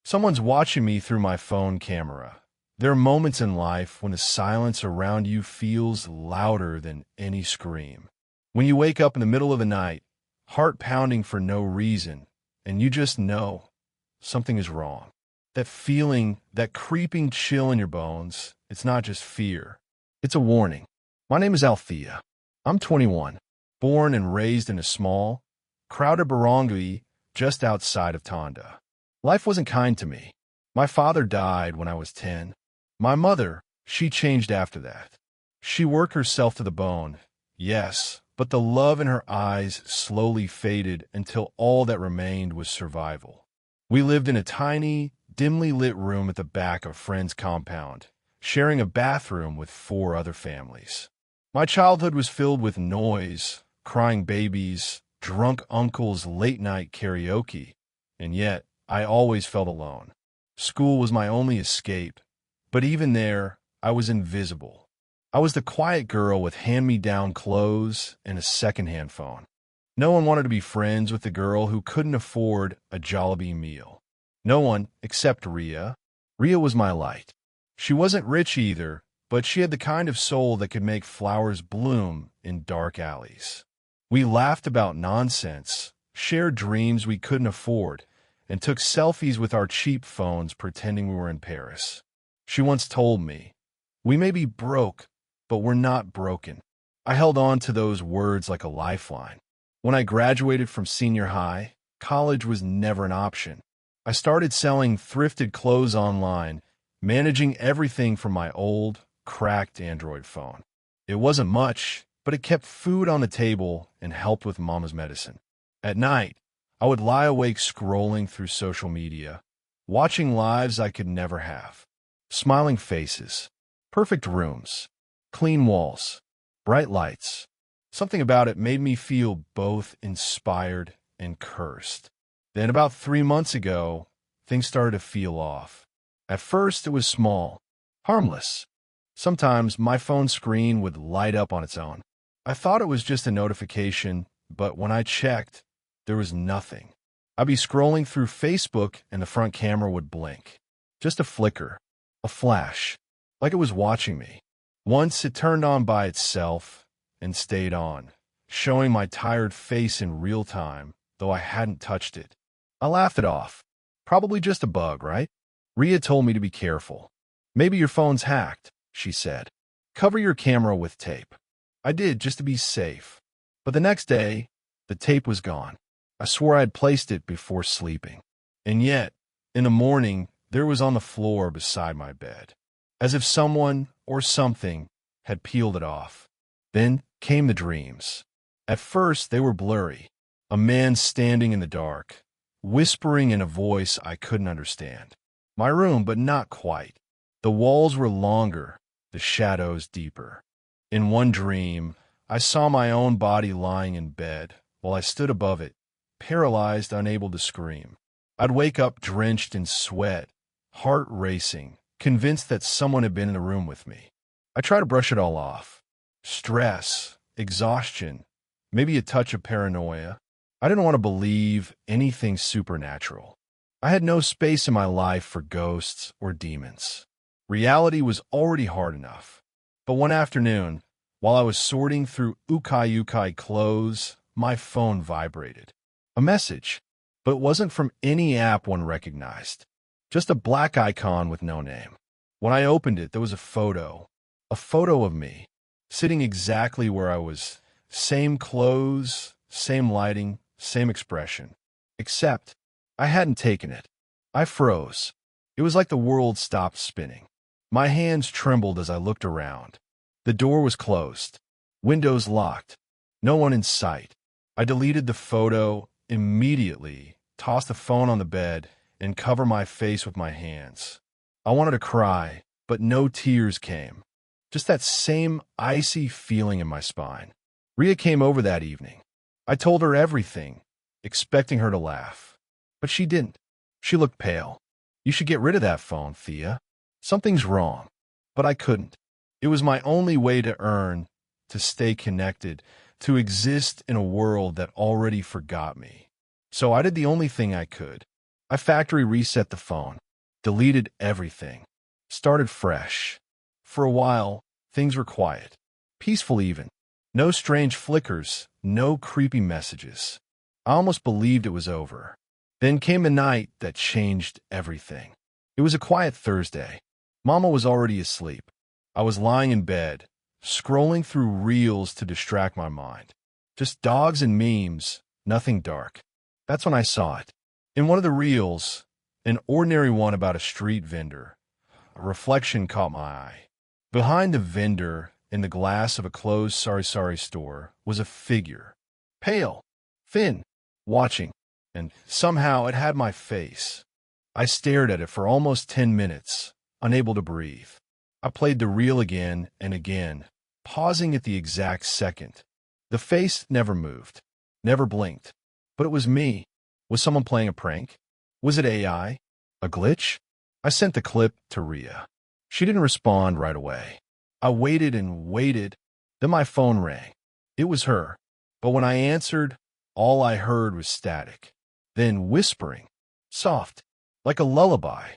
Someone's watching me through my phone camera. There are moments in life when the silence around you feels louder than any scream. When you wake up in the middle of the night, heart pounding for no reason, and you just know something is wrong. That feeling, that creeping chill in your bones, it's not just fear. It's a warning. My name is Althea. I'm 21, born and raised in a small, crowded barangay just outside of Tonda. Life wasn't kind to me. My father died when I was 10. My mother, she changed after that. She worked herself to the bone, yes, but the love in her eyes slowly faded until all that remained was survival. We lived in a tiny, dimly lit room at the back of a friend's compound, sharing a bathroom with 4 other families. My childhood was filled with noise, crying babies, drunk uncles, late-night karaoke, and yet I always felt alone. School was my only escape, but even there, I was invisible. I was the quiet girl with hand-me-down clothes and a second-hand phone. No one wanted to be friends with the girl who couldn't afford a Jollibee meal. No one except Ria. Ria was my light. She wasn't rich either, but she had the kind of soul that could make flowers bloom in dark alleys. We laughed about nonsense, shared dreams we couldn't afford, and took selfies with our cheap phones pretending we were in Paris. She once told me, "We may be broke, but we're not broken." I held on to those words like a lifeline. When I graduated from senior high, college was never an option. I started selling thrifted clothes online, managing everything from my old, cracked Android phone. It wasn't much, but it kept food on the table and helped with mama's medicine. At night, I would lie awake scrolling through social media, watching lives I could never have. Smiling faces, perfect rooms, clean walls, bright lights. Something about it made me feel both inspired and cursed. Then about 3 months ago, things started to feel off. At first, it was small, harmless. Sometimes my phone screen would light up on its own. I thought it was just a notification, but when I checked, there was nothing. I'd be scrolling through Facebook and the front camera would blink. Just a flicker, a flash, like it was watching me. Once it turned on by itself and stayed on, showing my tired face in real time, though I hadn't touched it. I laughed it off. Probably just a bug, right? Ria told me to be careful. "Maybe your phone's hacked," she said. "Cover your camera with tape." I did, just to be safe. But the next day, the tape was gone. I swore I had placed it before sleeping. And yet, in the morning, there it was on the floor beside my bed, as if someone or something had peeled it off. Then came the dreams. At first, they were blurry. A man standing in the dark, whispering in a voice I couldn't understand. My room, but not quite. The walls were longer, the shadows deeper. In one dream, I saw my own body lying in bed while I stood above it, paralyzed, unable to scream. I'd wake up drenched in sweat, heart racing, convinced that someone had been in the room with me. I tried to brush it all off. Stress, exhaustion, maybe a touch of paranoia. I didn't want to believe anything supernatural. I had no space in my life for ghosts or demons. Reality was already hard enough. But one afternoon, while I was sorting through ukai clothes, my phone vibrated. A message, but it wasn't from any app one recognized. Just a black icon with no name. When I opened it, there was a photo of me, sitting exactly where I was. Same clothes, same lighting, same expression. Except, I hadn't taken it. I froze. It was like the world stopped spinning. My hands trembled as I looked around. The door was closed. Windows locked. No one in sight. I deleted the photo immediately, tossed the phone on the bed, and covered my face with my hands. I wanted to cry, but no tears came. Just that same icy feeling in my spine. Ria came over that evening. I told her everything, expecting her to laugh. But she didn't. She looked pale. "You should get rid of that phone, Thea. Something's wrong." But I couldn't. It was my only way to earn, to stay connected, to exist in a world that already forgot me. So I did the only thing I could. I factory reset the phone, deleted everything, started fresh. For a while, things were quiet, peaceful even. No strange flickers, no creepy messages. I almost believed it was over. Then came a night that changed everything. It was a quiet Thursday. Mama was already asleep. I was lying in bed, scrolling through reels to distract my mind. Just dogs and memes, nothing dark. That's when I saw it. In one of the reels, an ordinary one about a street vendor, a reflection caught my eye. Behind the vendor, in the glass of a closed sari-sari store, was a figure. Pale, thin, watching, and somehow it had my face. I stared at it for almost 10 minutes, unable to breathe. I played the reel again and again, pausing at the exact second. The face never moved, never blinked. But it was me. Was someone playing a prank? Was it AI? A glitch? I sent the clip to Ria. She didn't respond right away. I waited and waited. Then my phone rang. It was her. But when I answered, all I heard was static. Then whispering, soft, like a lullaby,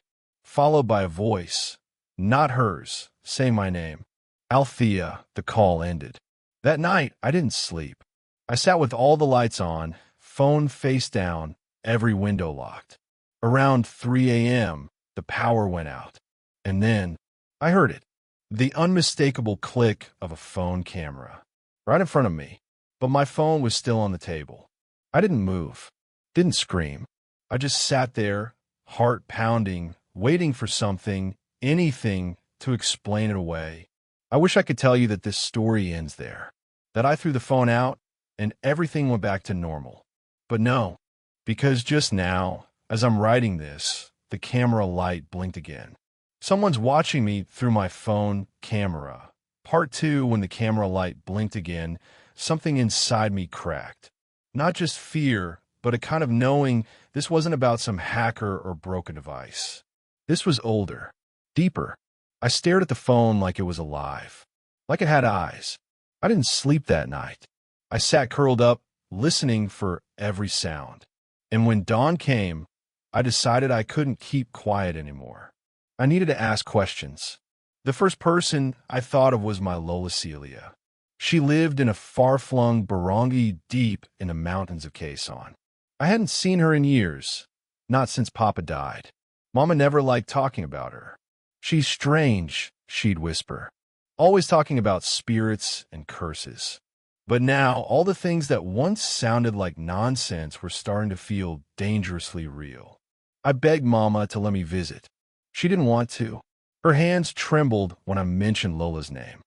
followed by a voice, not hers, saying my name. Althea, the call ended. That night, I didn't sleep. I sat with all the lights on, phone face down, every window locked. Around 3 a.m., the power went out. And then, I heard it. The unmistakable click of a phone camera. Right in front of me. But my phone was still on the table. I didn't move. Didn't scream. I just sat there, heart pounding, waiting for something, anything, to explain it away. I wish I could tell you that this story ends there. That I threw the phone out, and everything went back to normal. But no, because just now, as I'm writing this, the camera light blinked again. Someone's watching me through my phone camera. Part 2, when the camera light blinked again, something inside me cracked. Not just fear, but a kind of knowing this wasn't about some hacker or broken device. This was older, deeper. I stared at the phone like it was alive, like it had eyes. I didn't sleep that night. I sat curled up, listening for every sound. And when dawn came, I decided I couldn't keep quiet anymore. I needed to ask questions. The first person I thought of was my Lola Celia. She lived in a far-flung barangay deep in the mountains of Quezon. I hadn't seen her in years, not since Papa died. Mama never liked talking about her. She's strange, she'd whisper, always talking about spirits and curses. But now, all the things that once sounded like nonsense were starting to feel dangerously real. I begged Mama to let me visit. She didn't want to. Her hands trembled when I mentioned Lola's name.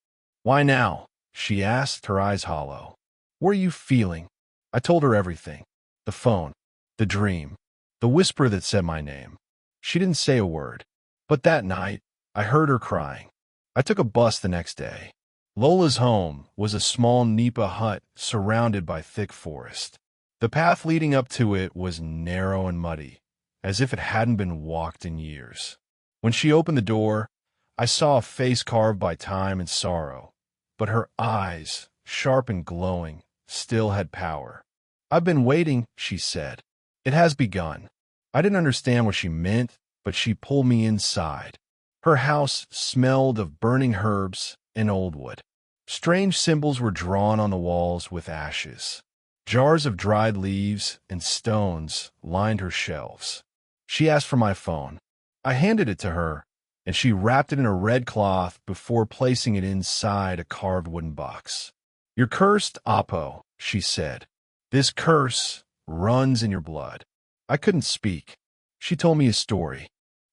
Why now? She asked, her eyes hollow. What are you feeling? I told her everything. The phone, the dream, the whisper that said my name. She didn't say a word. But that night, I heard her crying. I took a bus the next day. Lola's home was a small nipa hut surrounded by thick forest. The path leading up to it was narrow and muddy, as if it hadn't been walked in years. When she opened the door, I saw a face carved by time and sorrow, but her eyes, sharp and glowing, still had power. I've been waiting, she said. It has begun. I didn't understand what she meant, but she pulled me inside. Her house smelled of burning herbs and old wood. Strange symbols were drawn on the walls with ashes. Jars of dried leaves and stones lined her shelves. She asked for my phone. I handed it to her, and she wrapped it in a red cloth before placing it inside a carved wooden box. You're cursed, Apo, she said. This curse runs in your blood. I couldn't speak. She told me a story,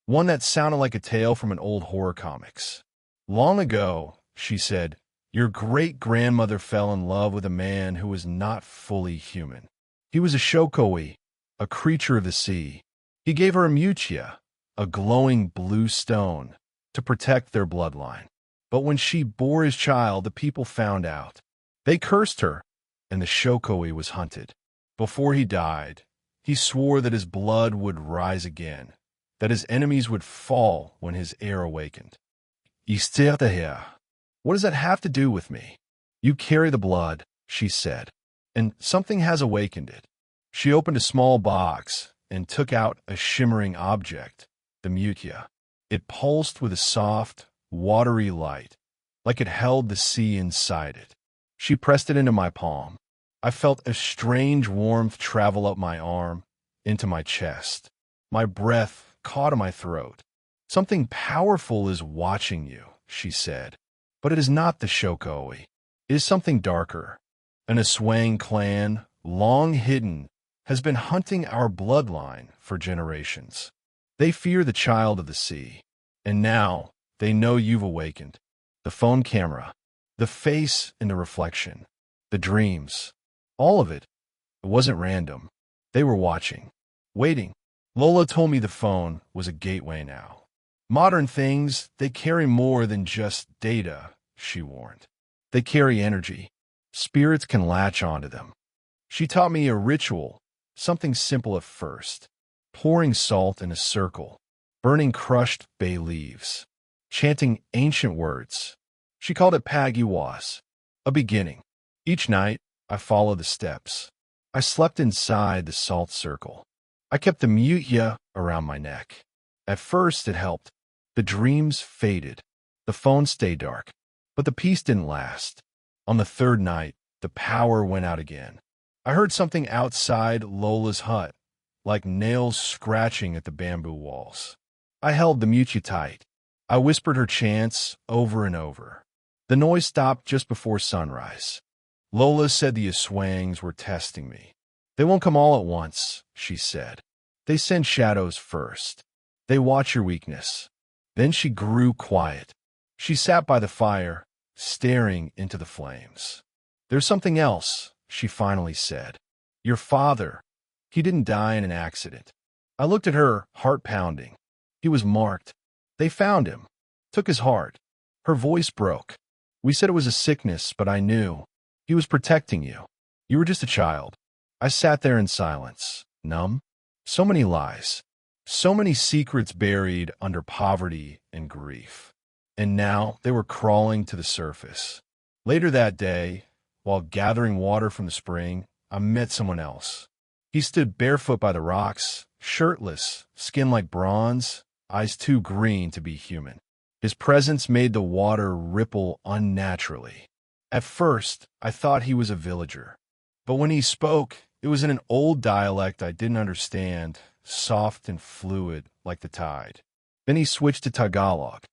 one that sounded like a tale from an old horror comics. Long ago, she said, your great-grandmother fell in love with a man who was not fully human. He was a shokoi, a creature of the sea. He gave her a muchia, a glowing blue stone, to protect their bloodline. But when she bore his child, the people found out. They cursed her, and the shokoi was hunted. Before he died, he swore that his blood would rise again, that his enemies would fall when his heir awakened. Isterteher. What does that have to do with me? You carry the blood, she said, and something has awakened it. She opened a small box, and took out a shimmering object, the Mutya. It pulsed with a soft, watery light, like it held the sea inside it. She pressed it into my palm. I felt a strange warmth travel up my arm, into my chest. My breath caught in my throat. "Something powerful is watching you," she said. "But it is not the Shokoi. It is something darker. An Aswang clan, long hidden, has been hunting our bloodline for generations. They fear the child of the sea. And now they know you've awakened. The phone camera, the face in the reflection, the dreams, all of it. It wasn't random. They were watching, waiting." Lola told me the phone was a gateway now. "Modern things, they carry more than just data," she warned. "They carry energy. Spirits can latch onto them." She taught me a ritual, something simple at first: pouring salt in a circle, burning crushed bay leaves, chanting ancient words. She called it Pagiwas, a beginning. Each night, I followed the steps. I slept inside the salt circle. I kept the Mutya around my neck. At first, it helped. The dreams faded. The phone stayed dark. But the peace didn't last. On the third night, the power went out again. I heard something outside Lola's hut, like nails scratching at the bamboo walls. I held the Mutya tight. I whispered her chants over and over. The noise stopped just before sunrise. Lola said the Aswangs were testing me. "They won't come all at once," she said. "They send shadows first. They watch your weakness." Then she grew quiet. She sat by the fire, staring into the flames. "There's something else," she finally said. "Your father, he didn't die in an accident." I looked at her, heart pounding. He was marked. They found him, took his heart. Her voice broke. "We said it was a sickness, but I knew. He was protecting you. You were just a child." I sat there in silence, numb. So many lies. So many secrets buried under poverty and grief. And now they were crawling to the surface. Later that day, while gathering water from the spring, I met someone else. He stood barefoot by the rocks, shirtless, skin like bronze, eyes too green to be human. His presence made the water ripple unnaturally. At first, I thought he was a villager. But when he spoke, it was in an old dialect I didn't understand, soft and fluid like the tide. Then he switched to Tagalog.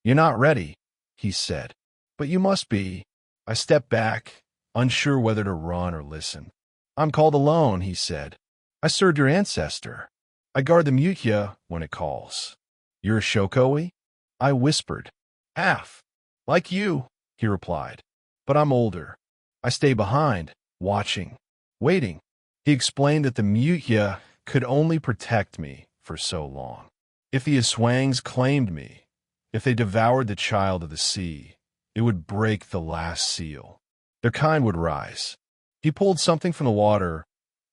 "You're not ready," he said. "But you must be." I stepped back, unsure whether to run or listen. "I'm called alone," he said. "I served your ancestor. I guard the Mutya when it calls." "You're a Shokoi?" I whispered. "Half. Like you," he replied. "But I'm older. I stay behind, watching, waiting." He explained that the Mutya could only protect me for so long. If the Aswangs claimed me, if they devoured the child of the sea, it would break the last seal. Their kind would rise. He pulled something from the water,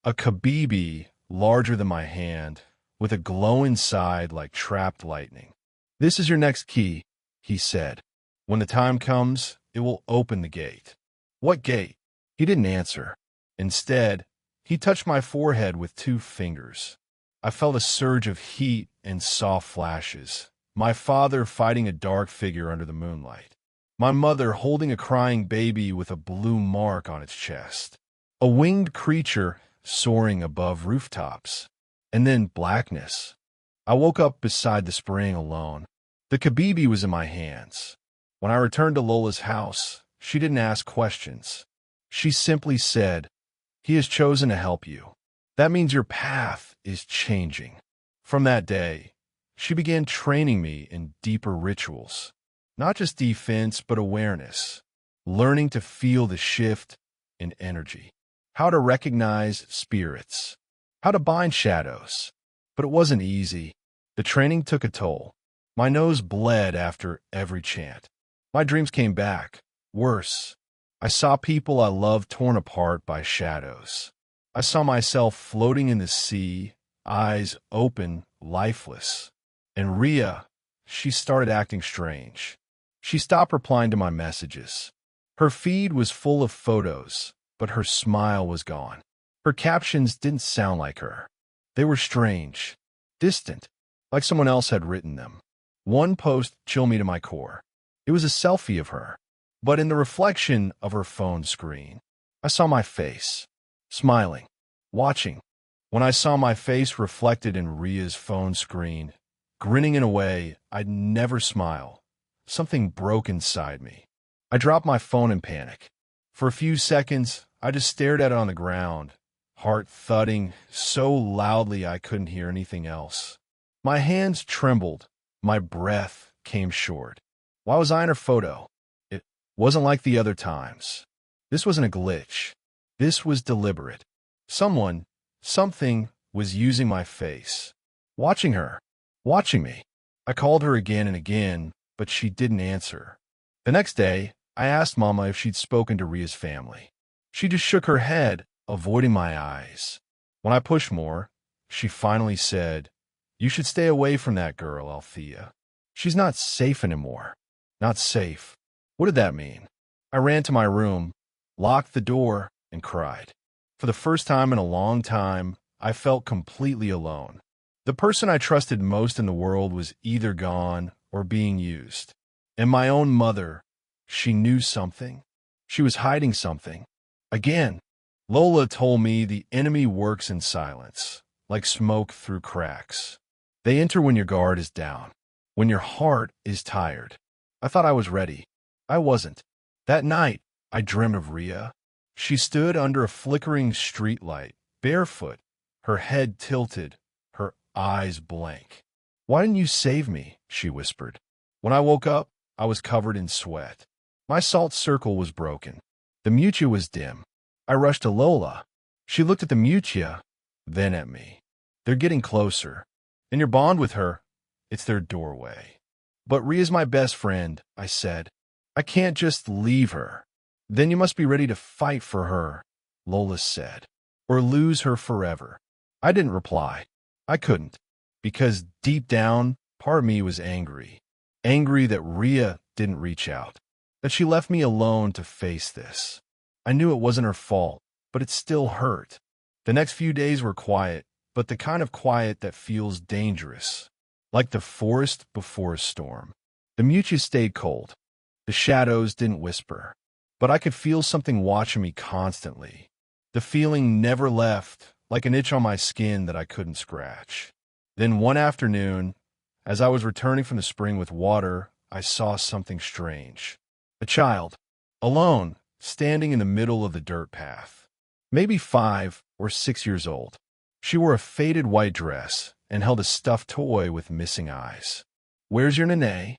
a kabibi larger than my hand, with a glow inside like trapped lightning. "This is your next key," he said. "When the time comes, it will open the gate." "What gate?" He didn't answer. Instead, he touched my forehead with 2 fingers. I felt a surge of heat and soft flashes. My father fighting a dark figure under the moonlight. My mother holding a crying baby with a blue mark on its chest. A winged creature soaring above rooftops. And then blackness. I woke up beside the spring alone. The kabibi was in my hands. When I returned to Lola's house, she didn't ask questions. She simply said, "He has chosen to help you. That means your path is changing." From that day, she began training me in deeper rituals. Not just defense, but awareness. Learning to feel the shift in energy. How to recognize spirits. How to bind shadows. But it wasn't easy. The training took a toll. My nose bled after every chant. My dreams came back. Worse. I saw people I loved torn apart by shadows. I saw myself floating in the sea, eyes open, lifeless. And Rhea, she started acting strange. She stopped replying to my messages. Her feed was full of photos, but her smile was gone. Her captions didn't sound like her. They were strange, distant, like someone else had written them. One post chilled me to my core. It was a selfie of her, but in the reflection of her phone screen, I saw my face, smiling, watching. When I saw my face reflected in Ria's phone screen, grinning in a way I'd never smile, something broke inside me. I dropped my phone in panic. For a few seconds, I just stared at it on the ground, heart thudding so loudly I couldn't hear anything else. My hands trembled. My breath came short. Why was I in her photo? It wasn't like the other times. This wasn't a glitch. This was deliberate. Something was using my face. Watching her. Watching me. I called her again and again, but she didn't answer. The next day, I asked Mama if she'd spoken to Ria's family. She just shook her head, avoiding my eyes. When I pushed more, she finally said, "You should stay away from that girl, Althea. She's not safe anymore." Not safe. What did that mean? I ran to my room, locked the door, and cried. For the first time in a long time, I felt completely alone. The person I trusted most in the world was either gone or being used. And my own mother, she knew something. She was hiding something. Again, Lola told me the enemy works in silence, like smoke through cracks. They enter when your guard is down, when your heart is tired. I thought I was ready. I wasn't. That night, I dreamed of Ria. She stood under a flickering streetlight, barefoot, her head tilted, her eyes blank. "Why didn't you save me?" she whispered. When I woke up, I was covered in sweat. My salt circle was broken. The Mutia was dim. I rushed to Lola. She looked at the Mutia, then at me. "They're getting closer. And your bond with her, it's their doorway." "But Ria's my best friend," I said. "I can't just leave her." "Then you must be ready to fight for her," Lola said, "or lose her forever." I didn't reply. I couldn't, because deep down, part of me was angry. Angry that Ria didn't reach out, that she left me alone to face this. I knew it wasn't her fault, but it still hurt. The next few days were quiet, but the kind of quiet that feels dangerous, like the forest before a storm. The Mutia stayed cold. The shadows didn't whisper, but I could feel something watching me constantly. The feeling never left, like an itch on my skin that I couldn't scratch. Then one afternoon, as I was returning from the spring with water, I saw something strange. A child, alone, standing in the middle of the dirt path. Maybe 5 or 6 years old. She wore a faded white dress and held a stuffed toy with missing eyes. "Where's your Nene?"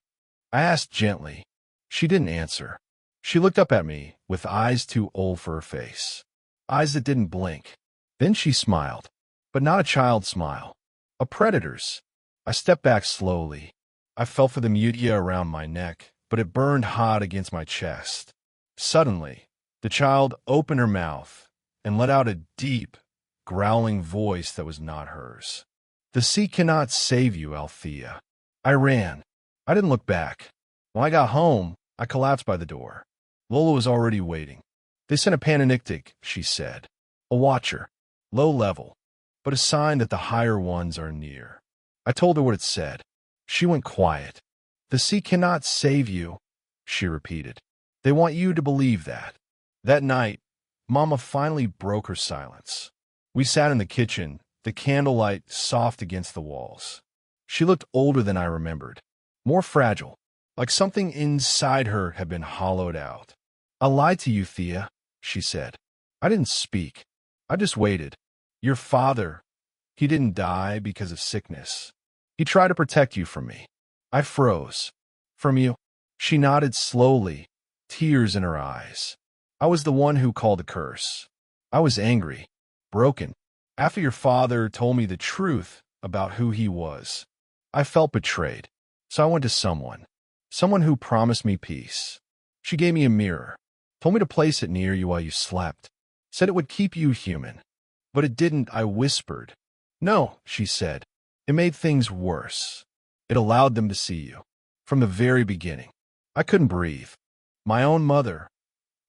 I asked gently. She didn't answer. She looked up at me with eyes too old for her face. Eyes that didn't blink. Then she smiled, but not a child's smile. A predator's. I stepped back slowly. I felt for the Mutia around my neck, but it burned hot against my chest. Suddenly, the child opened her mouth and let out a deep, growling voice that was not hers. "The sea cannot save you, Althea." I ran. I didn't look back. When I got home, I collapsed by the door. Lola was already waiting. "They sent a Pananictic," she said. "A watcher. Low level, but a sign that the higher ones are near." I told her what it said. She went quiet. "The sea cannot save you," she repeated. "They want you to believe that." That night, Mama finally broke her silence. We sat in the kitchen, the candlelight soft against the walls. She looked older than I remembered, more fragile, like something inside her had been hollowed out. "I lied to you, Thea," she said. I didn't speak. I just waited. "Your father, he didn't die because of sickness. He tried to protect you from me." I froze. "From you?" She nodded slowly, tears in her eyes. "I was the one who called the curse. I was angry, broken. After your father told me the truth about who he was, I felt betrayed. So I went to someone who promised me peace. She gave me a mirror, told me to place it near you while you slept, said it would keep you human. But it didn't," I whispered. "No," she said. "It made things worse. It allowed them to see you. From the very beginning." I couldn't breathe. My own mother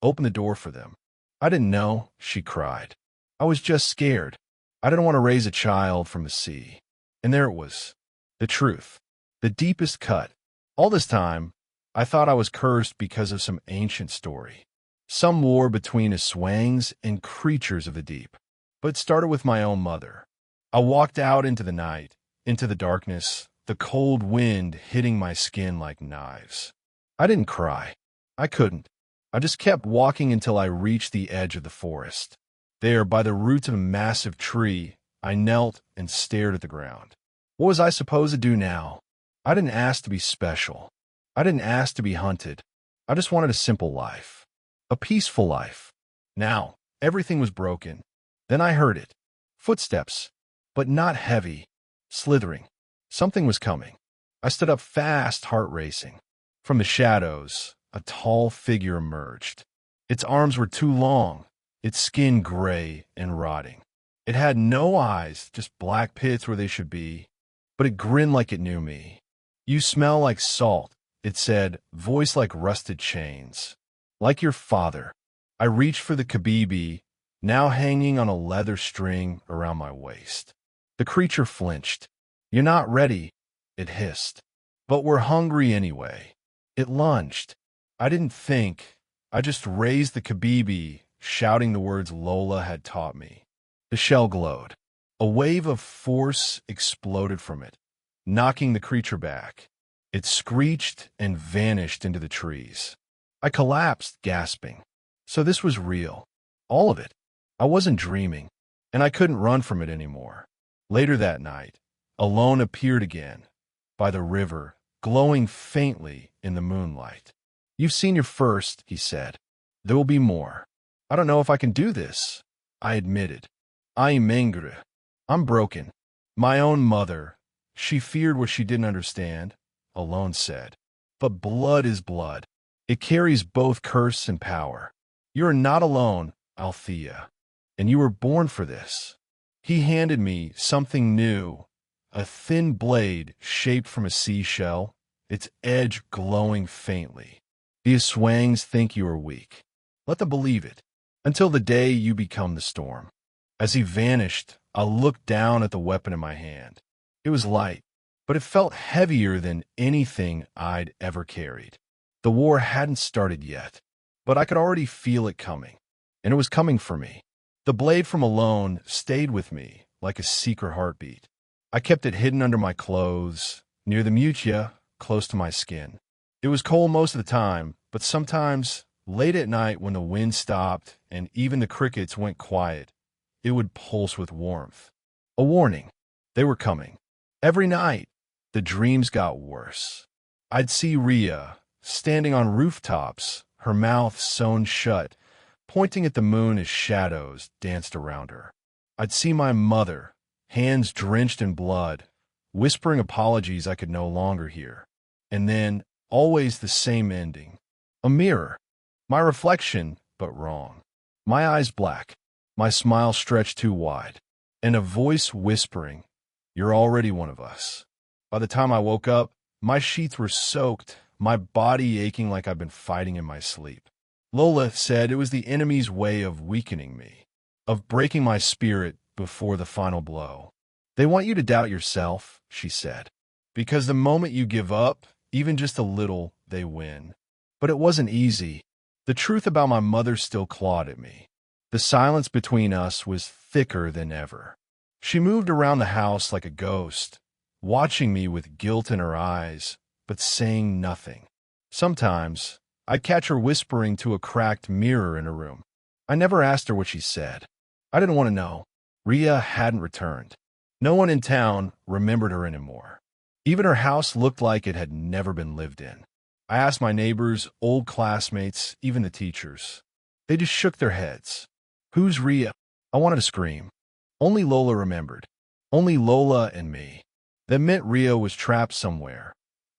opened the door for them. "I didn't know," she cried. "I was just scared." I didn't want to raise a child from the sea. And there it was. The truth. The deepest cut. All this time, I thought I was cursed because of some ancient story. Some war between Aswangs and creatures of the deep. But it started with my own mother. I walked out into the night, into the darkness, the cold wind hitting my skin like knives. I didn't cry. I couldn't. I just kept walking until I reached the edge of the forest. There, by the roots of a massive tree, I knelt and stared at the ground. What was I supposed to do now? I didn't ask to be special. I didn't ask to be hunted. I just wanted a simple life. A peaceful life. Now, everything was broken. Then I heard it. Footsteps, but not heavy, slithering. Something was coming. I stood up fast, heart racing. From the shadows, a tall figure emerged. Its arms were too long, its skin gray and rotting. It had no eyes, just black pits where they should be, but it grinned like it knew me. You smell like salt, it said, voice like rusted chains. Like your father. I reached for the kabibi, now hanging on a leather string around my waist. The creature flinched. You're not ready, it hissed. But we're hungry anyway. It lunged. I didn't think. I just raised the kabibi, shouting the words Lola had taught me. The shell glowed. A wave of force exploded from it, knocking the creature back. It screeched and vanished into the trees. I collapsed, gasping. So this was real. All of it. I wasn't dreaming, and I couldn't run from it anymore. Later that night, Alone appeared again, by the river, glowing faintly in the moonlight. You've seen your first, he said. There will be more. I don't know if I can do this, I admitted. I'm angry. I'm broken. My own mother. She feared what she didn't understand, Alone said. But blood is blood. It carries both curse and power. You are not alone, Althea, and you were born for this. He handed me something new, a thin blade shaped from a seashell, its edge glowing faintly. The Aswangs think you are weak. Let them believe it, until the day you become the storm. As he vanished, I looked down at the weapon in my hand. It was light, but it felt heavier than anything I'd ever carried. The war hadn't started yet, but I could already feel it coming, and it was coming for me. The blade from Alone stayed with me like a secret heartbeat. I kept it hidden under my clothes, near the mutia, close to my skin. It was cold most of the time, but sometimes, late at night when the wind stopped and even the crickets went quiet, it would pulse with warmth. A warning. They were coming. Every night, the dreams got worse. I'd see Rhea, standing on rooftops, her mouth sewn shut, pointing at the moon as shadows danced around her. I'd see my mother, hands drenched in blood, whispering apologies I could no longer hear. And then, always the same ending. A mirror. My reflection, but wrong. My eyes black, my smile stretched too wide, and a voice whispering, "You're already one of us." By the time I woke up, my sheets were soaked, my body aching like I'd been fighting in my sleep. Lola said it was the enemy's way of weakening me, of breaking my spirit before the final blow. They want you to doubt yourself, she said, because the moment you give up, even just a little, they win. But it wasn't easy. The truth about my mother still clawed at me. The silence between us was thicker than ever. She moved around the house like a ghost, watching me with guilt in her eyes, but saying nothing. Sometimes, I'd catch her whispering to a cracked mirror in her room. I never asked her what she said. I didn't want to know. Rhea hadn't returned. No one in town remembered her anymore. Even her house looked like it had never been lived in. I asked my neighbors, old classmates, even the teachers. They just shook their heads. Who's Rhea? I wanted to scream. Only Lola remembered. Only Lola and me. That meant Rhea was trapped somewhere.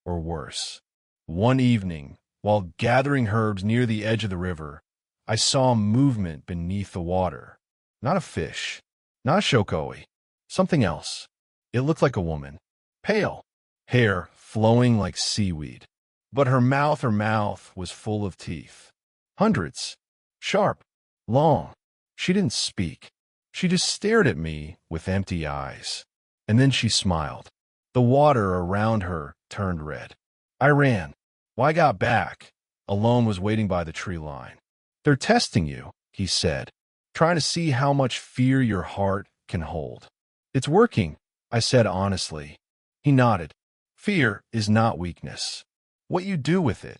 Or worse. One evening, while gathering herbs near the edge of the river, I saw movement beneath the water. Not a fish. Not a shokoi. Something else. It looked like a woman. Pale. Hair flowing like seaweed. But her mouth was full of teeth. Hundreds. Sharp. Long. She didn't speak. She just stared at me with empty eyes. And then she smiled. The water around her turned red. I ran. Well, I got back. Alone was waiting by the tree line. They're testing you, he said, trying to see how much fear your heart can hold. It's working, I said honestly. He nodded. Fear is not weakness. What you do with it,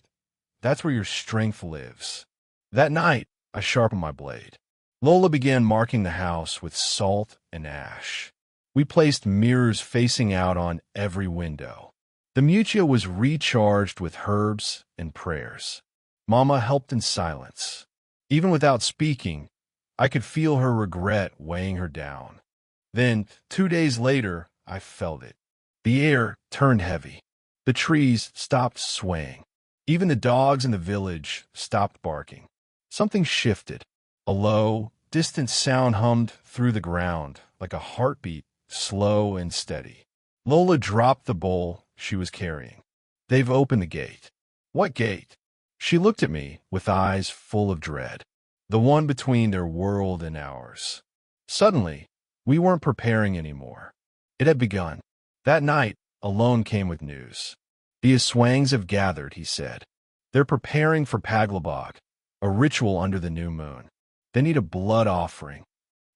that's where your strength lives. That night, I sharpened my blade. Lola began marking the house with salt and ash. We placed mirrors facing out on every window. The mutia was recharged with herbs and prayers. Mama helped in silence. Even without speaking, I could feel her regret weighing her down. Then, 2 days later, I felt it. The air turned heavy. The trees stopped swaying. Even the dogs in the village stopped barking. Something shifted. A low, distant sound hummed through the ground like a heartbeat, slow and steady. Lola dropped the bowl she was carrying. They've opened the gate. What gate? She looked at me with eyes full of dread. The one between their world and ours. Suddenly, we weren't preparing anymore. It had begun. That night, Alone came with news. The Aswangs have gathered, he said. They're preparing for Paglabog, a ritual under the new moon. They need a blood offering.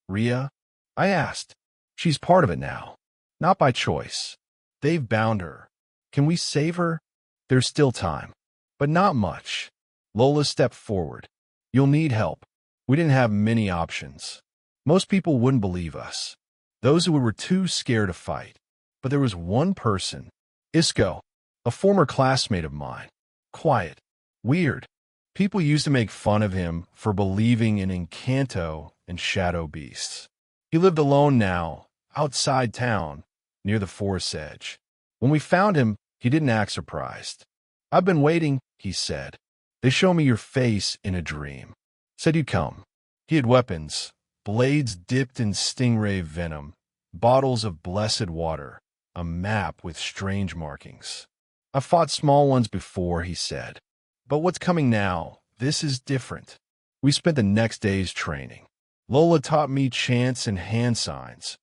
Rhea? I asked. She's part of it now. Not by choice. They've bound her. Can we save her? There's still time. But not much. Lola stepped forward. You'll need help. We didn't have many options. Most people wouldn't believe us. Those who were too scared to fight. But there was one person. Isco, a former classmate of mine. Quiet. Weird. People used to make fun of him for believing in Encanto and shadow beasts. He lived alone now, outside town, near the forest edge. When we found him, he didn't act surprised. I've been waiting, he said. They showed me your face in a dream. Said you'd come. He had weapons, blades dipped in stingray venom, bottles of blessed water, a map with strange markings. I've fought small ones before, he said. But what's coming now, this is different. We spent the next days training. Lola taught me chants and hand signs,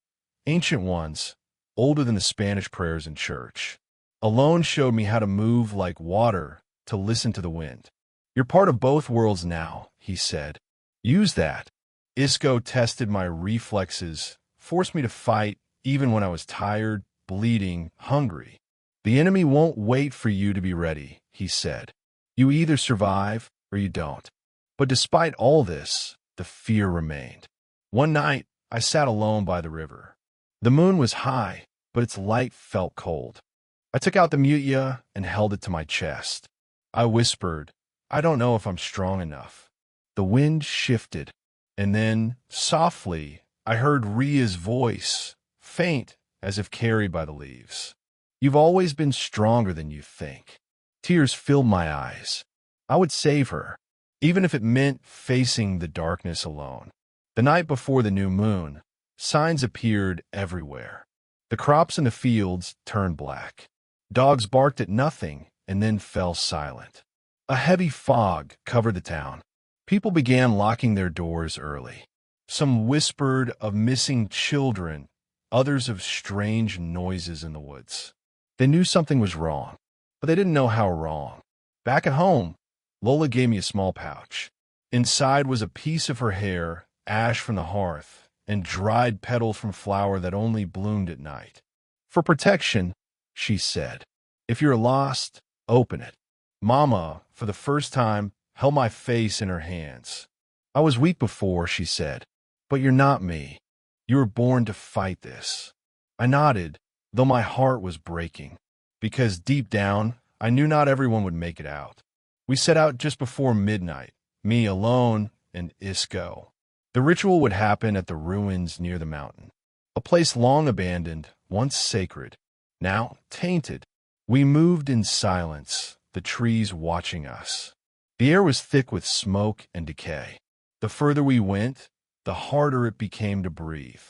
ancient ones, older than the Spanish prayers in church. Alone showed me how to move like water, to listen to the wind. You're part of both worlds now, he said. Use that. Isco tested my reflexes, forced me to fight even when I was tired, bleeding, hungry. The enemy won't wait for you to be ready, he said. You either survive or you don't. But despite all this, the fear remained. One night, I sat alone by the river. The moon was high, but its light felt cold. I took out the mutia and held it to my chest. I whispered, I don't know if I'm strong enough. The wind shifted, and then, softly, I heard Rhea's voice, faint as if carried by the leaves. You've always been stronger than you think. Tears filled my eyes. I would save her, even if it meant facing the darkness alone. The night before the new moon, signs appeared everywhere. The crops in the fields turned black. Dogs barked at nothing and then fell silent. A heavy fog covered the town. People began locking their doors early. Some whispered of missing children, others of strange noises in the woods. They knew something was wrong, but they didn't know how wrong. Back at home, Lola gave me a small pouch. Inside was a piece of her hair, ash from the hearth, and dried petals from flower that only bloomed at night. For protection, she said, if you're lost, open it. Mama, for the first time, held my face in her hands. I was weak before, she said, but you're not me. You were born to fight this. I nodded, though my heart was breaking, because deep down, I knew not everyone would make it out. We set out just before midnight, me alone and Isco. The ritual would happen at the ruins near the mountain, a place long abandoned, once sacred, now tainted. We moved in silence, the trees watching us. The air was thick with smoke and decay. The further we went, the harder it became to breathe.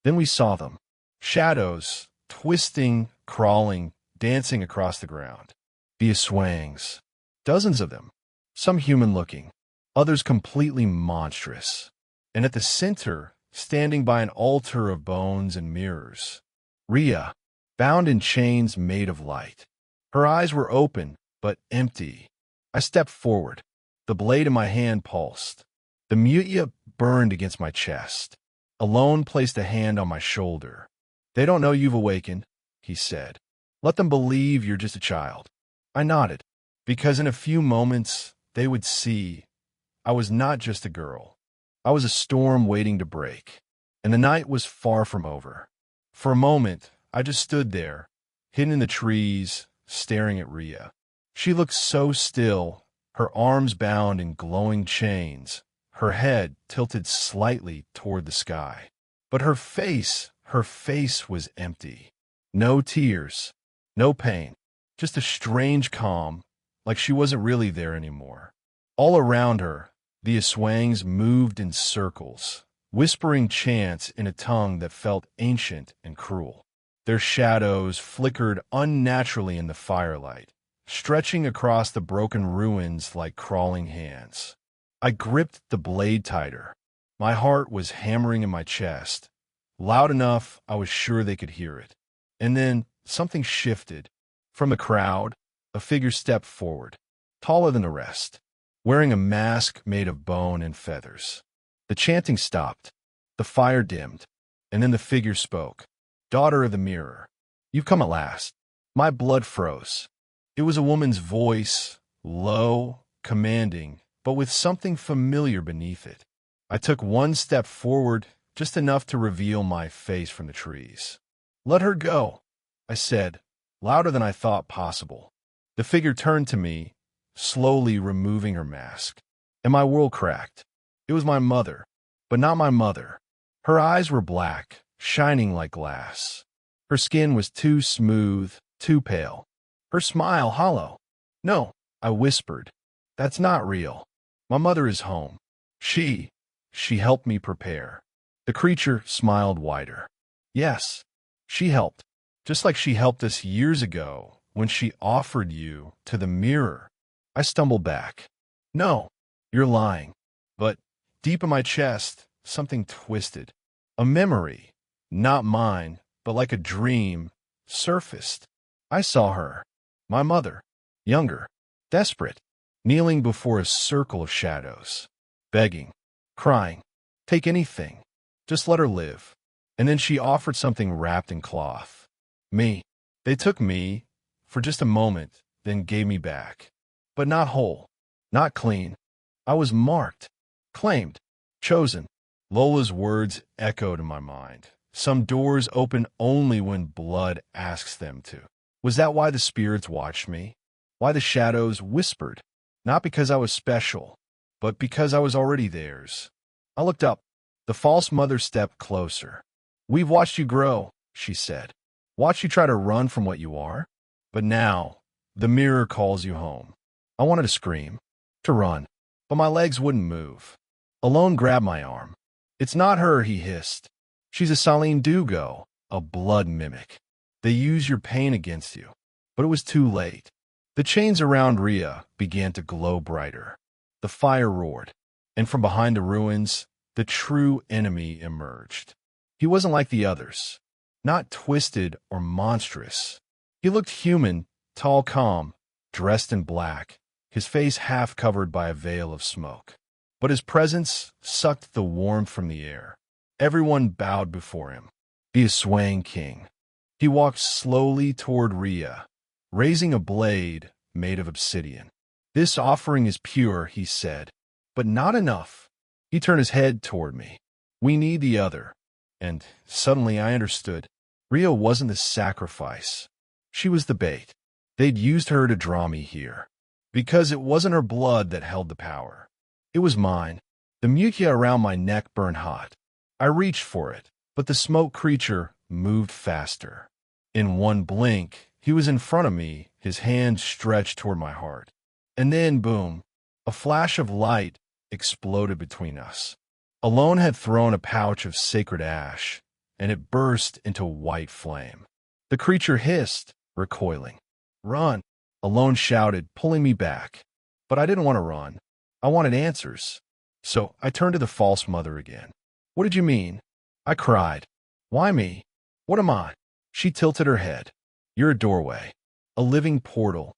Then we saw them, shadows, twisting, crawling, dancing across the ground. The Aswangs, dozens of them, some human-looking, others completely monstrous. And at the center, standing by an altar of bones and mirrors. Rhea, bound in chains made of light. Her eyes were open, but empty. I stepped forward. The blade in my hand pulsed. The Mutia burned against my chest. Alone placed a hand on my shoulder. "They don't know you've awakened," he said. "Let them believe you're just a child." I nodded, because in a few moments they would see I was not just a girl. I was a storm waiting to break, and the night was far from over. For a moment, I just stood there, hidden in the trees, staring at Rhea. She looked so still, her arms bound in glowing chains, her head tilted slightly toward the sky. But her face was empty. No tears, no pain, just a strange calm, like she wasn't really there anymore. All around her, the Aswangs moved in circles, whispering chants in a tongue that felt ancient and cruel. Their shadows flickered unnaturally in the firelight, stretching across the broken ruins like crawling hands. I gripped the blade tighter. My heart was hammering in my chest, loud enough I was sure they could hear it. And then something shifted. From the crowd, a figure stepped forward, taller than the rest, wearing a mask made of bone and feathers. The chanting stopped, the fire dimmed, and then the figure spoke. "Daughter of the Mirror, you've come at last." My blood froze. It was a woman's voice, low, commanding, but with something familiar beneath it. I took one step forward, just enough to reveal my face from the trees. "Let her go," I said, louder than I thought possible. The figure turned to me, slowly removing her mask, and my world cracked. It was my mother, but not my mother. Her eyes were black, shining like glass. Her skin was too smooth, too pale. Her smile hollow. "No," I whispered. "That's not real. My mother is home. She helped me prepare." The creature smiled wider. "Yes, she helped, just like she helped us years ago when she offered you to the mirror." I stumbled back. "No, you're lying." But deep in my chest, something twisted. A memory, not mine, but like a dream, surfaced. I saw her, my mother, younger, desperate, kneeling before a circle of shadows, begging, crying, "Take anything. Just let her live." And then she offered something wrapped in cloth. Me. They took me for just a moment, then gave me back. But not whole, not clean. I was marked, claimed, chosen. Lola's words echoed in my mind. Some doors open only when blood asks them to. Was that why the spirits watched me? Why the shadows whispered? Not because I was special, but because I was already theirs. I looked up. The false mother stepped closer. "We've watched you grow," she said. "Watched you try to run from what you are. But now, the mirror calls you home." I wanted to scream, to run, but my legs wouldn't move. Alone grabbed my arm. "It's not her," he hissed. "She's a Saline Dugo, a blood mimic. They use your pain against you." But it was too late. The chains around Rhea began to glow brighter. The fire roared, and from behind the ruins, the true enemy emerged. He wasn't like the others, not twisted or monstrous. He looked human, tall, calm, dressed in black, his face half covered by a veil of smoke. But his presence sucked the warmth from the air. Everyone bowed before him. The Aswang King. He walked slowly toward Rhea, raising a blade made of obsidian. "This offering is pure," he said, "but not enough." He turned his head toward me. "We need the other." And suddenly I understood. Rhea wasn't the sacrifice. She was the bait. They'd used her to draw me here. Because it wasn't her blood that held the power. It was mine. The mutia around my neck burned hot. I reached for it, but the smoke creature moved faster. In one blink, he was in front of me, his hand stretched toward my heart. And then, boom, a flash of light exploded between us. Alone had thrown a pouch of sacred ash, and it burst into white flame. The creature hissed, recoiling. "Run!" Alone shouted, pulling me back. But I didn't want to run. I wanted answers. So I turned to the false mother again. What did you mean? I cried. Why me? What am I? She tilted her head. You're a doorway, a living portal.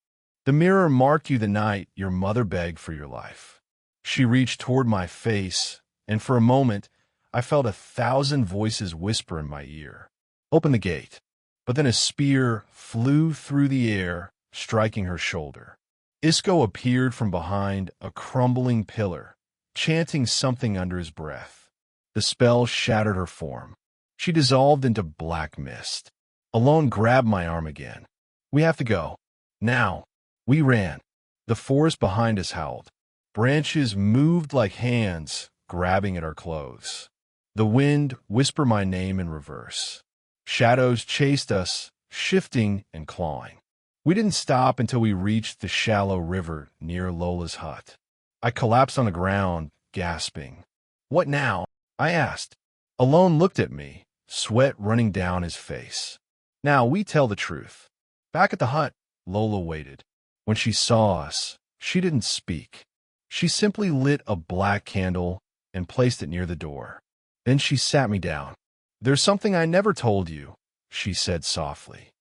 The mirror marked you the night your mother begged for your life. She reached toward my face, and for a moment, I felt 1,000 voices whisper in my ear. Open the gate. But then a spear flew through the air, striking her shoulder. Isco appeared from behind a crumbling pillar, chanting something under his breath. The spell shattered her form. She dissolved into black mist. Alone grabbed my arm again. We have to go. Now. We ran. The forest behind us howled. Branches moved like hands, grabbing at our clothes. The wind whispered my name in reverse. Shadows chased us, shifting and clawing. We didn't stop until we reached the shallow river near Lola's hut. I collapsed on the ground, gasping. What now? I asked. Alone looked at me, sweat running down his face. Now we tell the truth. Back at the hut, Lola waited. When she saw us, she didn't speak. She simply lit a black candle and placed it near the door. Then she sat me down. There's something I never told you, she said softly.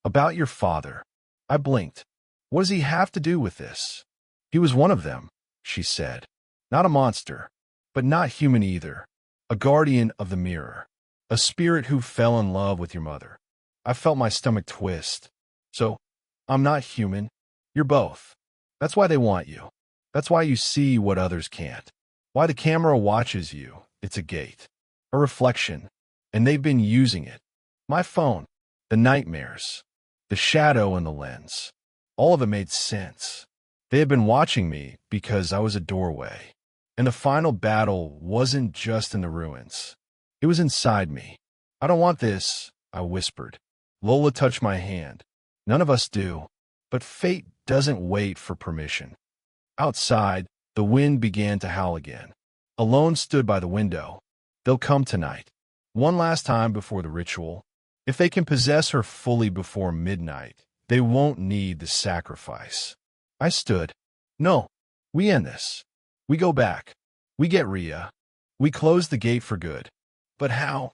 About your father. I blinked. What does he have to do with this? He was one of them, she said. Not a monster, but not human either. A guardian of the mirror. A spirit who fell in love with your mother. I felt my stomach twist. So, I'm not human. You're both. That's why they want you. That's why you see what others can't. Why the camera watches you. It's a gate. A reflection. And they've been using it. My phone. The nightmares. The shadow in the lens. All of it made sense. They had been watching me because I was a doorway. And the final battle wasn't just in the ruins. It was inside me. I don't want this, I whispered. Lola touched my hand. None of us do. But fate doesn't wait for permission. Outside, the wind began to howl again. Alone stood by the window. They'll come tonight. One last time before the ritual. If they can possess her fully before midnight, they won't need the sacrifice. I stood. No, we end this. We go back. We get Ria. We close the gate for good. But how?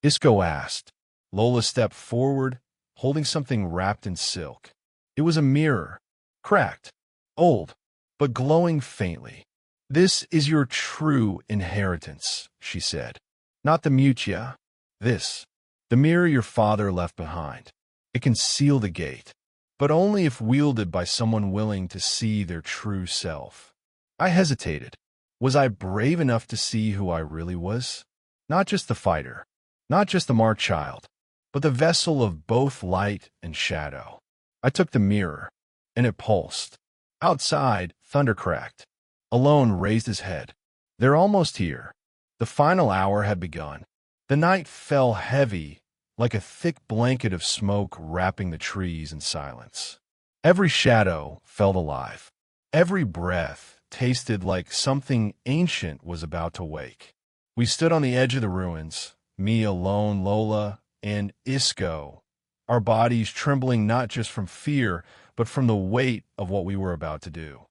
Isco asked. Lola stepped forward, holding something wrapped in silk. It was a mirror, cracked, old, but glowing faintly. This is your true inheritance, she said. Not the mutia. This. The mirror your father left behind. It can seal the gate, but only if wielded by someone willing to see their true self. I hesitated. Was I brave enough to see who I really was? Not just the fighter, not just the Mark child, but the vessel of both light and shadow. I took the mirror, and it pulsed. Outside, thunder cracked. Alone raised his head. They're almost here. The final hour had begun. The night fell heavy, like a thick blanket of smoke wrapping the trees in silence. Every shadow felt alive. Every breath tasted like something ancient was about to wake. We stood on the edge of the ruins, me alone, Lola, and Isco, our bodies trembling not just from fear, but from the weight of what we were about to do.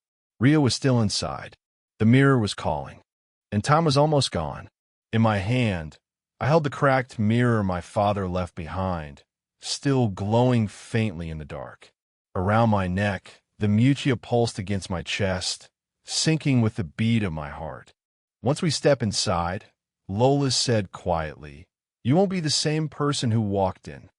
Ria was still inside. The mirror was calling, and time was almost gone. In my hand, I held the cracked mirror my father left behind, still glowing faintly in the dark. Around my neck, the mutia pulsed against my chest, syncing with the beat of my heart. Once we step inside, Lola said quietly, "You won't be the same person who walked in."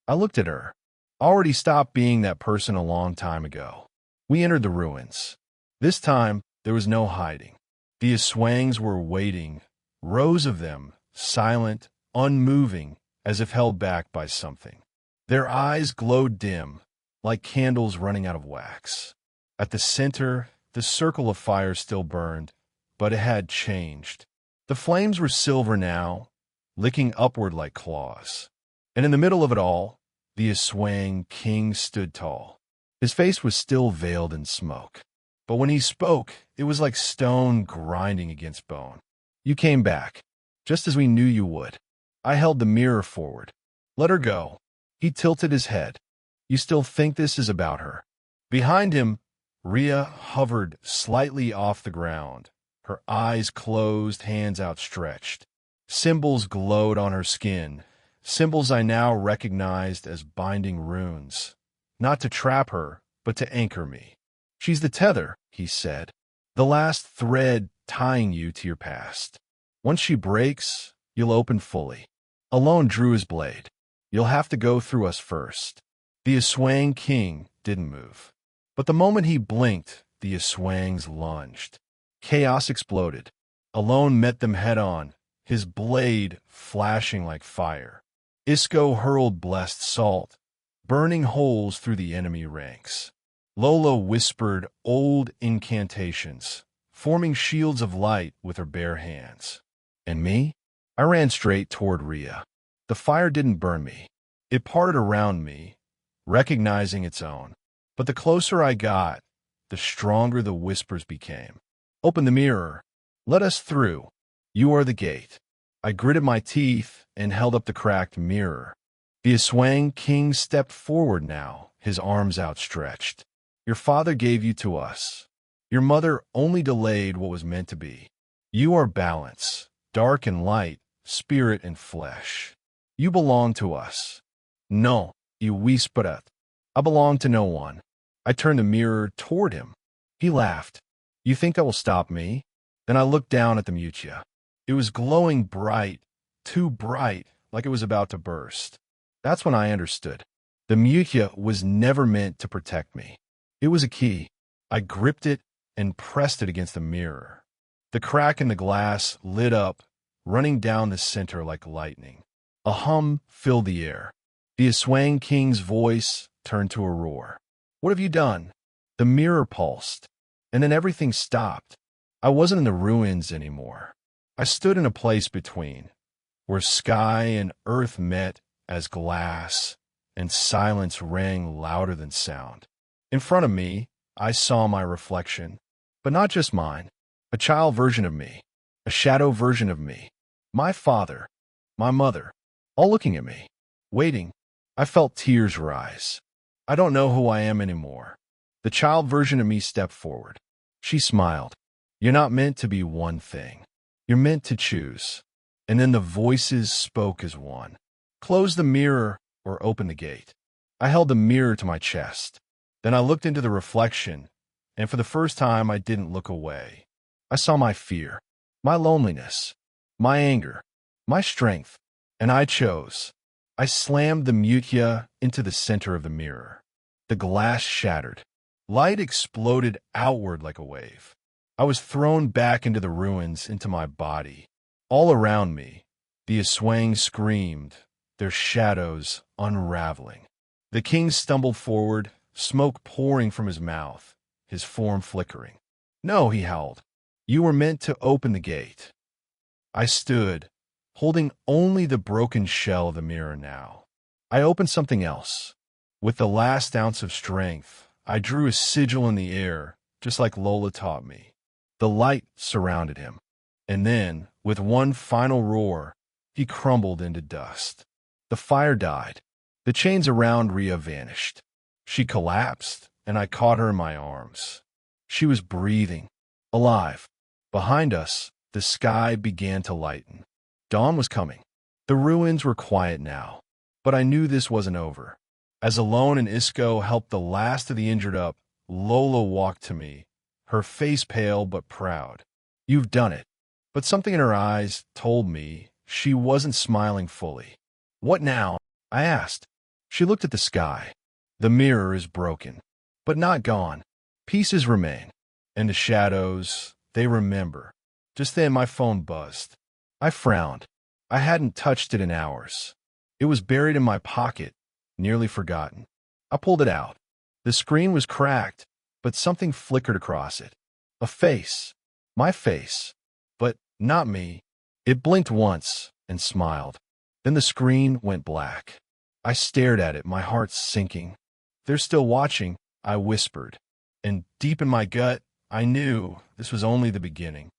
I looked at her. I already stopped being that person a long time ago. We entered the ruins. This time, there was no hiding. The Aswangs were waiting, rows of them, silent, unmoving, as if held back by something. Their eyes glowed dim, like candles running out of wax. At the center, the circle of fire still burned, but it had changed. The flames were silver now, licking upward like claws. And in the middle of it all, the Aswang king stood tall. His face was still veiled in smoke. But when he spoke, it was like stone grinding against bone. "You came back, just as we knew you would." I held the mirror forward. "Let her go." He tilted his head. "You still think this is about her?" Behind him, Ria hovered slightly off the ground, her eyes closed, hands outstretched. Symbols glowed on her skin, symbols I now recognized as binding runes, not to trap her, but to anchor me. She's the tether, he said, the last thread tying you to your past. Once she breaks, you'll open fully. Alone drew his blade. You'll have to go through us first. The Aswang king didn't move. But the moment he blinked, the Aswangs lunged. Chaos exploded. Alone met them head-on, his blade flashing like fire. Isco hurled blessed salt, burning holes through the enemy ranks. Lola whispered old incantations, forming shields of light with her bare hands. And me? I ran straight toward Rhea. The fire didn't burn me. It parted around me, recognizing its own. But the closer I got, the stronger the whispers became. Open the mirror. Let us through. You are the gate. I gritted my teeth and held up the cracked mirror. The Aswang king stepped forward now, his arms outstretched. Your father gave you to us. Your mother only delayed what was meant to be. You are balance, dark and light, spirit and flesh. You belong to us. No, you whispered. I belong to no one. I turned the mirror toward him. He laughed. You think that will stop me? Then I looked down at the Mutia. It was glowing bright, too bright, like it was about to burst. That's when I understood. The Mutia was never meant to protect me. It was a key. I gripped it and pressed it against the mirror. The crack in the glass lit up, running down the center like lightning. A hum filled the air. The Aswang king's voice turned to a roar. What have you done? The mirror pulsed, and then everything stopped. I wasn't in the ruins anymore. I stood in a place between, where sky and earth met as glass, and silence rang louder than sound. In front of me, I saw my reflection, but not just mine, a child version of me, a shadow version of me, my father, my mother, all looking at me, waiting. I felt tears rise. I don't know who I am anymore. The child version of me stepped forward. She smiled. You're not meant to be one thing. You're meant to choose. And then the voices spoke as one. Close the mirror or open the gate. I held the mirror to my chest. Then I looked into the reflection, and for the first time I didn't look away. I saw my fear, my loneliness, my anger, my strength, and I chose. I slammed the Mutia into the center of the mirror. The glass shattered. Light exploded outward like a wave. I was thrown back into the ruins, into my body. All around me, the Aswang screamed, their shadows unraveling. The king stumbled forward, smoke pouring from his mouth, his form flickering. No, he howled. You were meant to open the gate. I stood, holding only the broken shell of the mirror now. I opened something else. With the last ounce of strength, I drew a sigil in the air, just like Lola taught me. The light surrounded him. And then, with one final roar, he crumbled into dust. The fire died. The chains around Rhea vanished. She collapsed, and I caught her in my arms. She was breathing, alive. Behind us, the sky began to lighten. Dawn was coming. The ruins were quiet now, but I knew this wasn't over. As Alone and Isco helped the last of the injured up, Lola walked to me, her face pale but proud. You've done it. But something in her eyes told me she wasn't smiling fully. What now? I asked. She looked at the sky. The mirror is broken, but not gone. Pieces remain. And the shadows, they remember. Just then my phone buzzed. I frowned. I hadn't touched it in hours. It was buried in my pocket, nearly forgotten. I pulled it out. The screen was cracked, but something flickered across it. A face. My face. But not me. It blinked once and smiled. Then the screen went black. I stared at it, my heart sinking. They're still watching, I whispered. And deep in my gut, I knew this was only the beginning.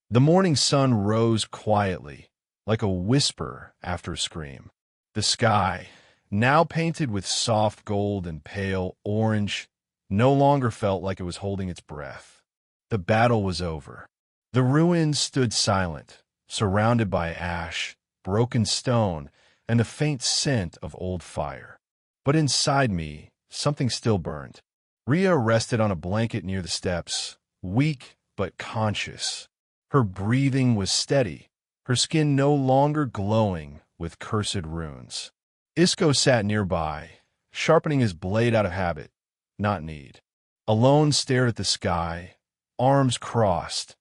The morning sun rose quietly, like a whisper after a scream. The sky, now painted with soft gold and pale orange, no longer felt like it was holding its breath. The battle was over. The ruins stood silent, surrounded by ash, broken stone, and the faint scent of old fire. But inside me, something still burned. Rhea rested on a blanket near the steps, weak but conscious. Her breathing was steady, her skin no longer glowing with cursed runes. Isco sat nearby, sharpening his blade out of habit, not need. Alone stared at the sky, arms crossed,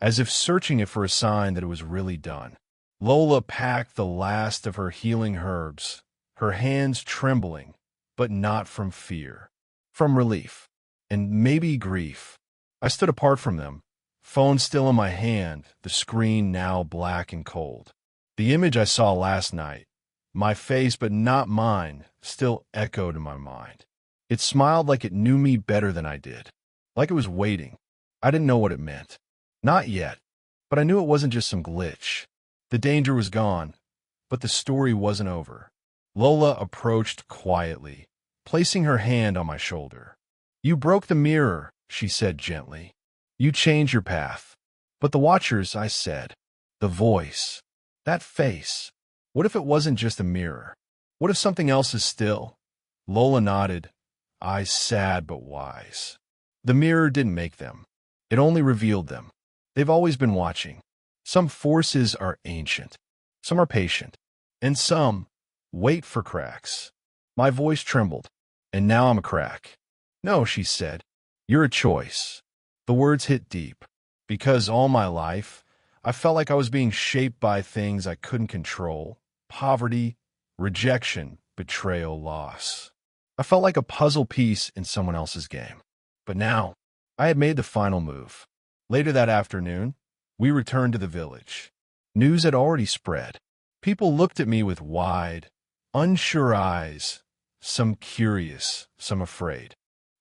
as if searching it for a sign that it was really done. Lola packed the last of her healing herbs, her hands trembling, but not from fear, from relief, and maybe grief. I stood apart from them, phone still in my hand, the screen now black and cold. The image I saw last night, my face but not mine, still echoed in my mind. It smiled like it knew me better than I did, like it was waiting. I didn't know what it meant. Not yet, but I knew it wasn't just some glitch. The danger was gone, but the story wasn't over. Lola approached quietly, placing her hand on my shoulder. "You broke the mirror," she said gently. "You changed your path." "But the Watchers," I said. The voice. That face. What if it wasn't just a mirror? What if something else is still? Lola nodded, eyes sad but wise. The mirror didn't make them. It only revealed them. They've always been watching. Some forces are ancient. Some are patient. And some wait for cracks. My voice trembled. "And now I'm a crack." "No," she said. "You're a choice." The words hit deep. Because all my life, I felt like I was being shaped by things I couldn't control. Poverty, rejection, betrayal, loss. I felt like a puzzle piece in someone else's game. But now, I had made the final move. Later that afternoon, we returned to the village. News had already spread. People looked at me with wide, unsure eyes, some curious, some afraid.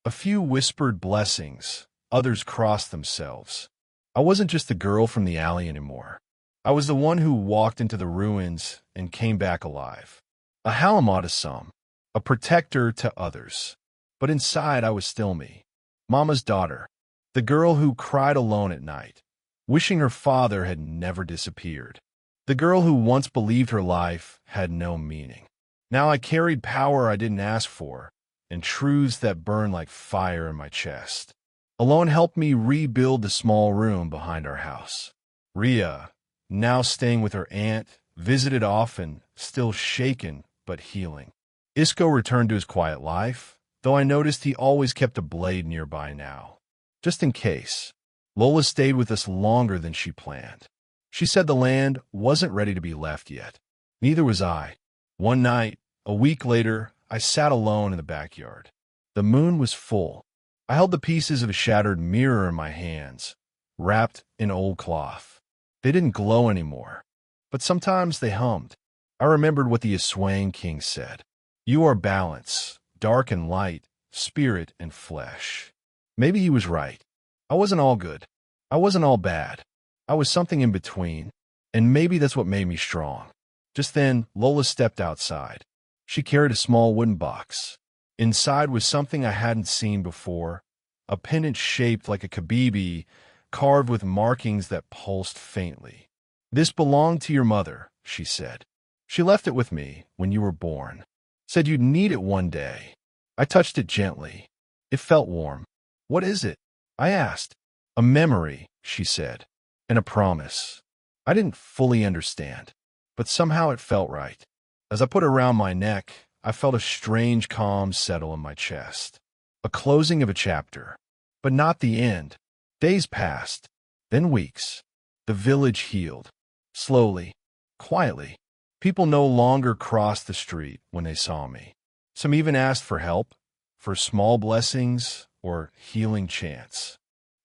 A few whispered blessings, others crossed themselves. I wasn't just the girl from the alley anymore. I was the one who walked into the ruins and came back alive. A Halimah to some, a protector to others. But inside I was still me. Mama's daughter, the girl who cried alone at night, wishing her father had never disappeared. The girl who once believed her life had no meaning. Now I carried power I didn't ask for, and truths that burned like fire in my chest. Alone helped me rebuild the small room behind our house. Rhea, now staying with her aunt, visited often, still shaken but healing. Isco returned to his quiet life, though I noticed he always kept a blade nearby now. Just in case. Lola stayed with us longer than she planned. She said the land wasn't ready to be left yet. Neither was I. One night, a week later, I sat alone in the backyard. The moon was full. I held the pieces of a shattered mirror in my hands, wrapped in old cloth. They didn't glow anymore, but sometimes they hummed. I remembered what the Aswang king said. "You are balance, dark and light, spirit and flesh." Maybe he was right. I wasn't all good. I wasn't all bad. I was something in between, and maybe that's what made me strong. Just then, Lola stepped outside. She carried a small wooden box. Inside was something I hadn't seen before, a pendant shaped like a kabibi, carved with markings that pulsed faintly. "This belonged to your mother," she said. "She left it with me when you were born. Said you'd need it one day." I touched it gently. It felt warm. "What is it?" I asked. "A memory," she said, "and a promise." I didn't fully understand, but somehow it felt right. As I put it around my neck, I felt a strange calm settle in my chest. A closing of a chapter, but not the end. Days passed, then weeks. The village healed. Slowly, quietly. People no longer crossed the street when they saw me. Some even asked for help, for small blessings or healing chants.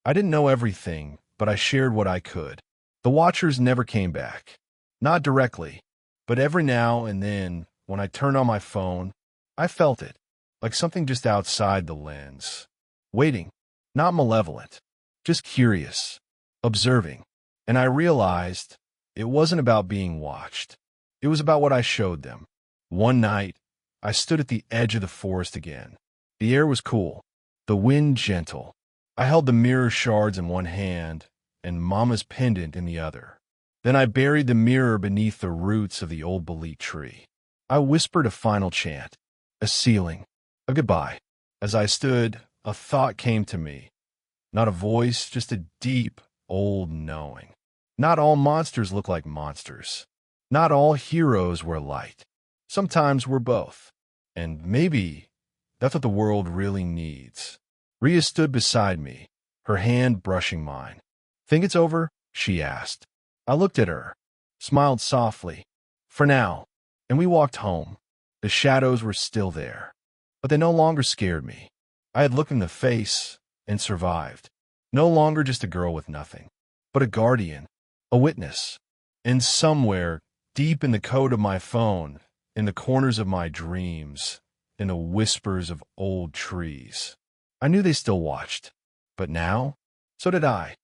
I didn't know everything, but I shared what I could. The Watchers never came back. Not directly, but every now and then, when I turned on my phone, I felt it, like something just outside the lens. Waiting, not malevolent, just curious, observing. And I realized it wasn't about being watched. It was about what I showed them. One night, I stood at the edge of the forest again. The air was cool, the wind gentle. I held the mirror shards in one hand and Mama's pendant in the other. Then I buried the mirror beneath the roots of the old bolete tree. I whispered a final chant, a ceiling, a goodbye. As I stood, a thought came to me. Not a voice, just a deep, old knowing. Not all monsters look like monsters. Not all heroes wear light. Sometimes we're both. And maybe that's what the world really needs. Rhea stood beside me, her hand brushing mine. Think it's over? She asked. I looked at her, smiled softly. For now. And we walked home. The shadows were still there, but they no longer scared me. I had looked in the face and survived. No longer just a girl with nothing, but a guardian, a witness. And somewhere, deep in the code of my phone, in the corners of my dreams, in the whispers of old trees, I knew they still watched. But now, so did I.